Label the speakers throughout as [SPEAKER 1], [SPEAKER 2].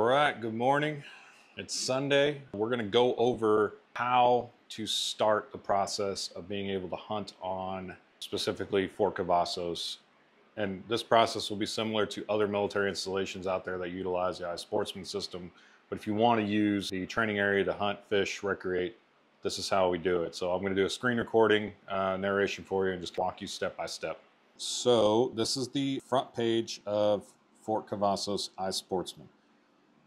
[SPEAKER 1] right, good morning. It's Sunday. We're going to go over how to start the process of being able to hunt on specifically Fort Cavazos. And this process will be similar to other military installations out there that utilize the iSportsman system. But if you want to use the training area to hunt, fish, recreate, this is how we do it. So I'm going to do a screen recording narration for you and just walk you step by step. So this is the front page of Fort Cavazos iSportsman.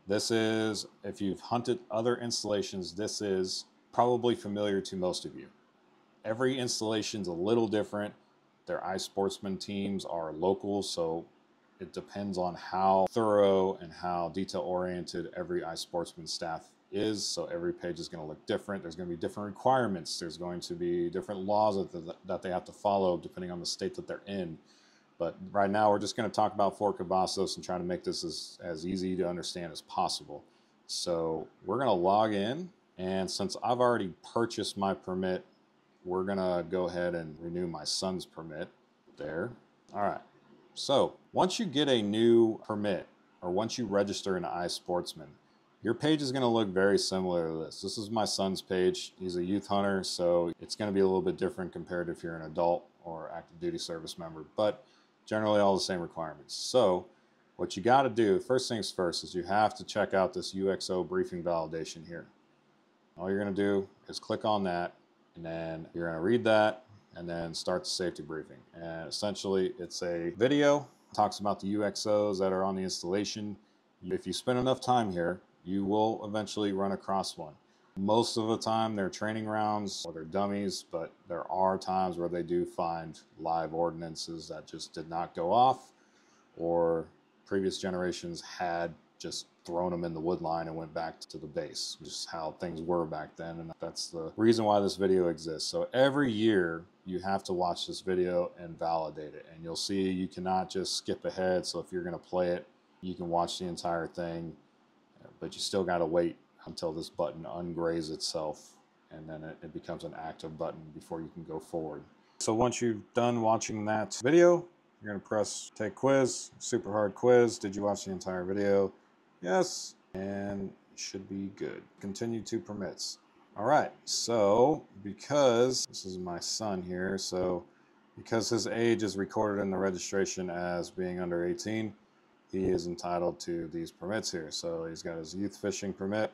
[SPEAKER 1] This is, if you've hunted other installations, this is probably familiar to most of you. Every installation's a little different. Their iSportsman teams are local, so it depends on how thorough and how detail-oriented every iSportsman staff is. So every page is going to look different. There's going to be different requirements. There's going to be different laws that they have to follow depending on the state that they're in. But right now we're just going to talk about Fort Cavazos and try to make this as easy to understand as possible. So we're going to log in, and since I've already purchased my permit, we're going to go ahead and renew my son's permit there. All right. So once you get a new permit, or once you register in iSportsman, your page is going to look very similar to this. This is my son's page. He's a youth hunter, so it's going to be a little bit different compared to if you're an adult or active duty service member, but generally all the same requirements. So what you got to do, first things first, is you have to check out this UXO briefing validation here. All you're going to do is click on that, and then you're going to read that and then start the safety briefing. And essentially it's a video, talks about the UXOs that are on the installation. If you spend enough time here, you will eventually run across one. Most of the time they're training rounds or they're dummies, but there are times where they do find live ordinances that just did not go off, or previous generations had just thrown them in the wood line and went back to the base, just how things were back then. And that's the reason why this video exists. So every year you have to watch this video and validate it, and you'll see you cannot just skip ahead. So if you're going to play it, you can watch the entire thing, but you still got to wait until this button ungrays itself, and then it becomes an active button before you can go forward. So once you've done watching that video, you're going to press take quiz, super hard quiz. Did you watch the entire video? Yes, and it should be good. Continue to permits. All right, so because this is my son here, so because his age is recorded in the registration as being under 18, he is entitled to these permits here. So he's got his youth fishing permit.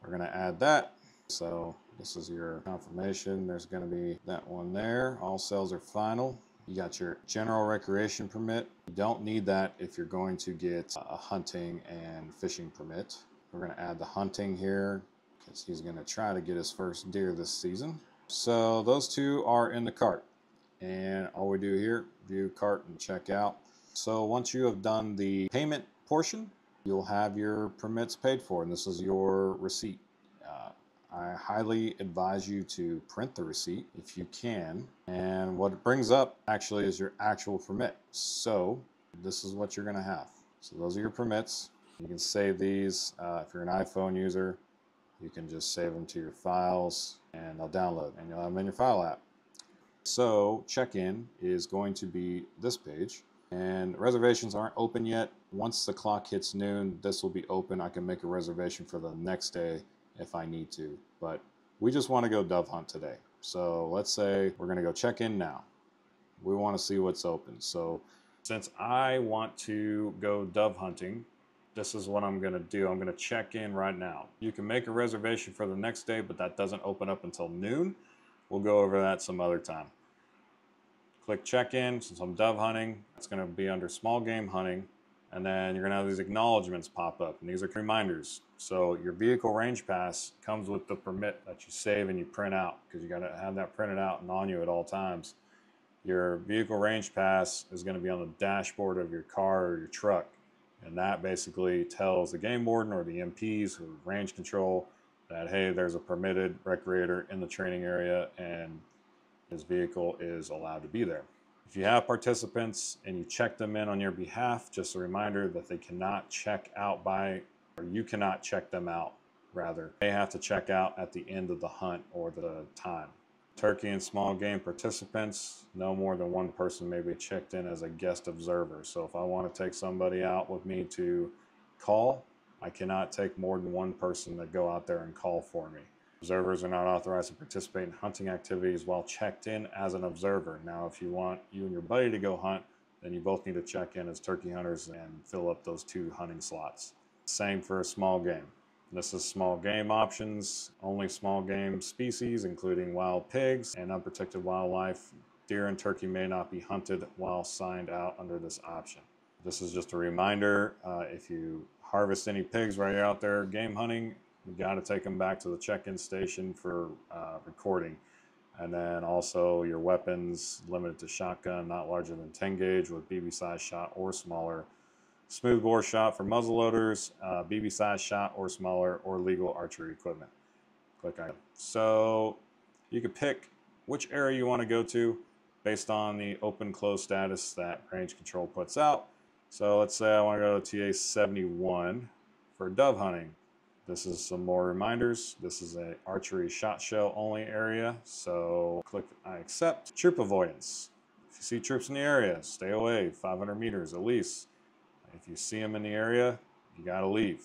[SPEAKER 1] We're going to add that. So this is your confirmation. There's going to be that one there. All sales are final. You got your general recreation permit. You don't need that if you're going to get a hunting and fishing permit. We're going to add the hunting here because he's going to try to get his first deer this season. So those two are in the cart. And all we do here, view cart and check out. So once you have done the payment portion, you'll have your permits paid for, and this is your receipt. I highly advise you to print the receipt if you can. And what it brings up actually is your actual permit. So this is what you're going to have. So those are your permits. You can save these. If you're an iPhone user, you can just save them to your files and they'll download, and you'll have them in your file app. So check-in is going to be this page. And reservations aren't open yet. Once the clock hits noon, this will be open. I can make a reservation for the next day if I need to. But we just want to go dove hunt today. So let's say we're going to go check in now. We want to see what's open. So since I want to go dove hunting, this is what I'm going to do. I'm going to check in right now. You can make a reservation for the next day, but that doesn't open up until noon. We'll go over that some other time. Click check-in. Since I'm dove hunting, it's going to be under small game hunting, and then you're going to have these acknowledgments pop up, and these are reminders. So your vehicle range pass comes with the permit that you save and you print out, because you got to have that printed out and on you at all times. Your vehicle range pass is going to be on the dashboard of your car or your truck, and that basically tells the game warden or the MPs who range control that, hey, there's a permitted recreator in the training area and his vehicle is allowed to be there. If you have participants and you check them in on your behalf, just a reminder that they cannot check out or you cannot check them out, rather. They have to check out at the end of the hunt or the time. Turkey and small game participants, no more than one person may be checked in as a guest observer. So if I want to take somebody out with me to call, I cannot take more than one person to go out there and call for me. Observers are not authorized to participate in hunting activities while checked in as an observer. Now, if you want you and your buddy to go hunt, then you both need to check in as turkey hunters and fill up those 2 hunting slots. Same for a small game. This is small game options, only small game species, including wild pigs and unprotected wildlife. Deer and turkey may not be hunted while signed out under this option. This is just a reminder, if you harvest any pigs while you're out there game hunting, you got to take them back to the check-in station for recording. And then also your weapons limited to shotgun, not larger than 10 gauge with BB size shot or smaller. Smoothbore shot for muzzleloaders, BB size shot or smaller, or legal archery equipment. Click on it. So you can pick which area you want to go to based on the open close status that range control puts out. So let's say I want to go to TA 71 for dove hunting. This is some more reminders. This is an archery shot shell only area. So click I accept. Troop avoidance. If you see troops in the area, stay away 500 meters at least. If you see them in the area, you got to leave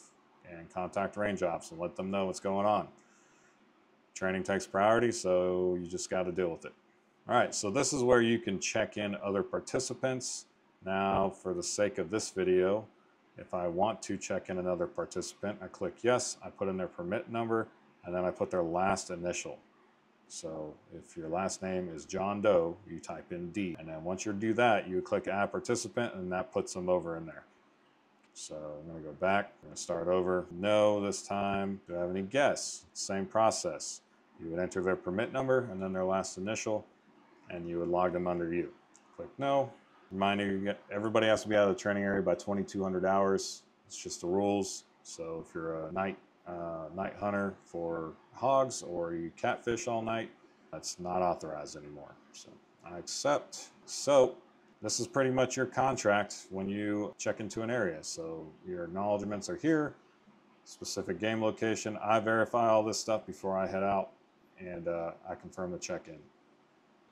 [SPEAKER 1] and contact range ops and let them know what's going on. Training takes priority, so you just got to deal with it. All right, so this is where you can check in other participants. Now, for the sake of this video, if I want to check in another participant, I click yes, I put in their permit number, and then I put their last initial. So if your last name is John Doe, you type in D. And then once you do that, you click add participant, and that puts them over in there. So I'm going to go back. I'm going to start over. No, this time. Do I have any guess? Same process. You would enter their permit number and then their last initial, and you would log them under you. Click no. Reminder, everybody has to be out of the training area by 2,200 hours. It's just the rules. So if you're a night hunter for hogs or you catfish all night, that's not authorized anymore. So I accept. So this is pretty much your contract when you check into an area. So your acknowledgements are here, specific game location. I verify all this stuff before I head out, and I confirm the check-in.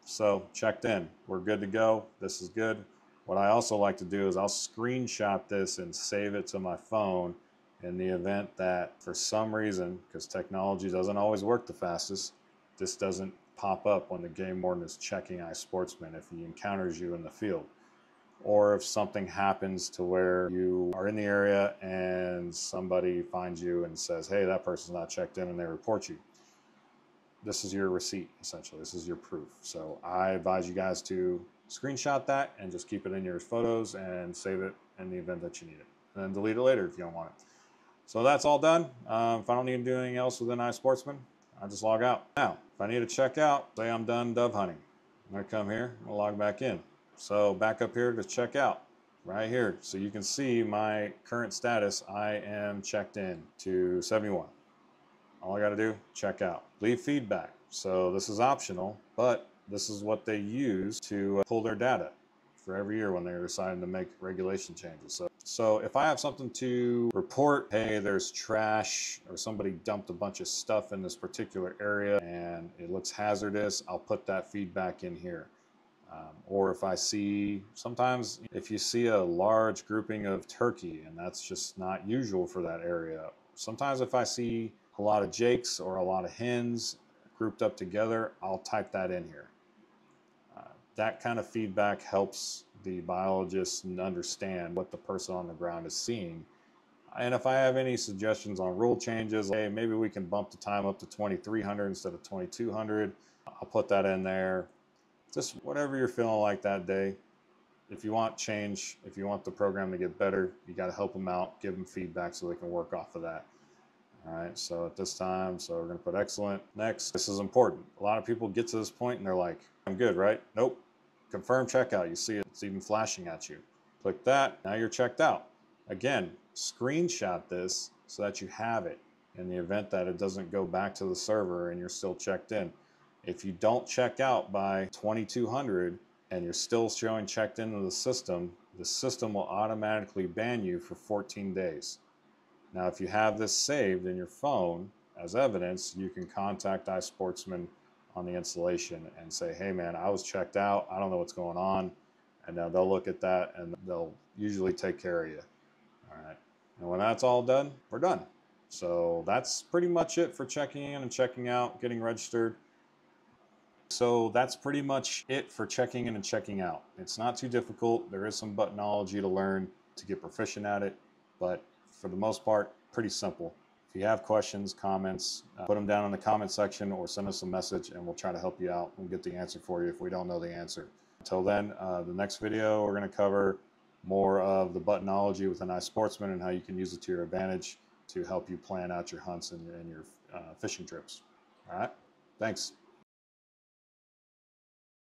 [SPEAKER 1] So checked in, we're good to go. This is good. What I also like to do is I'll screenshot this and save it to my phone in the event that for some reason, because technology doesn't always work the fastest, this doesn't pop up when the game warden is checking iSportsman if he encounters you in the field. Or if something happens to where you are in the area and somebody finds you and says, hey, that person's not checked in, and they report you. This is your receipt, essentially. This is your proof. So I advise you guys to screenshot that and just keep it in your photos and save it in the event that you need it. And then delete it later if you don't want it. So that's all done. If I don't need to do anything else within iSportsman, I just log out. Now, if I need to check out, say I'm done dove hunting. I'm going to come here, I'm going to log back in. So back up here to check out, right here. So you can see my current status. I am checked in to 71. All I got to do, check out. Leave feedback. So this is optional, but this is what they use to pull their data for every year when they're deciding to make regulation changes. So if I have something to report, hey, there's trash or somebody dumped a bunch of stuff in this particular area and it looks hazardous, I'll put that feedback in here. Or if I see, sometimes if you see a large grouping of turkey and that's just not usual for that area. Sometimes if I see a lot of jakes or a lot of hens grouped up together, I'll type that in here. That kind of feedback helps the biologists understand what the person on the ground is seeing. And if I have any suggestions on rule changes, hey, maybe we can bump the time up to 2,300 instead of 2,200, I'll put that in there. Just whatever you're feeling like that day. If you want change, if you want the program to get better, you got to help them out, give them feedback so they can work off of that. All right, so at this time, so we're going to put excellent. Next, this is important. A lot of people get to this point and they're like, I'm good, right? Nope. Confirm checkout. You see it, it's even flashing at you. Click that. Now you're checked out. Again, screenshot this so that you have it in the event that it doesn't go back to the server and you're still checked in. If you don't check out by 2,200 and you're still showing checked into the system will automatically ban you for 14 days. Now, if you have this saved in your phone as evidence, you can contact iSportsman on the installation and say, hey man, I was checked out, I don't know what's going on, and they'll look at that and they'll usually take care of you. All right. And when that's all done, we're done. So that's pretty much it for checking in and checking out, getting registered. So that's pretty much it for checking in and checking out. It's not too difficult. There is some buttonology to learn to get proficient at it, but for the most part, pretty simple. If you have questions, comments, put them down in the comment section or send us a message and we'll try to help you out and get the answer for you if we don't know the answer. Until then, the next video, we're going to cover more of the buttonology within iSportsman and how you can use it to your advantage to help you plan out your hunts and your fishing trips. All right, thanks.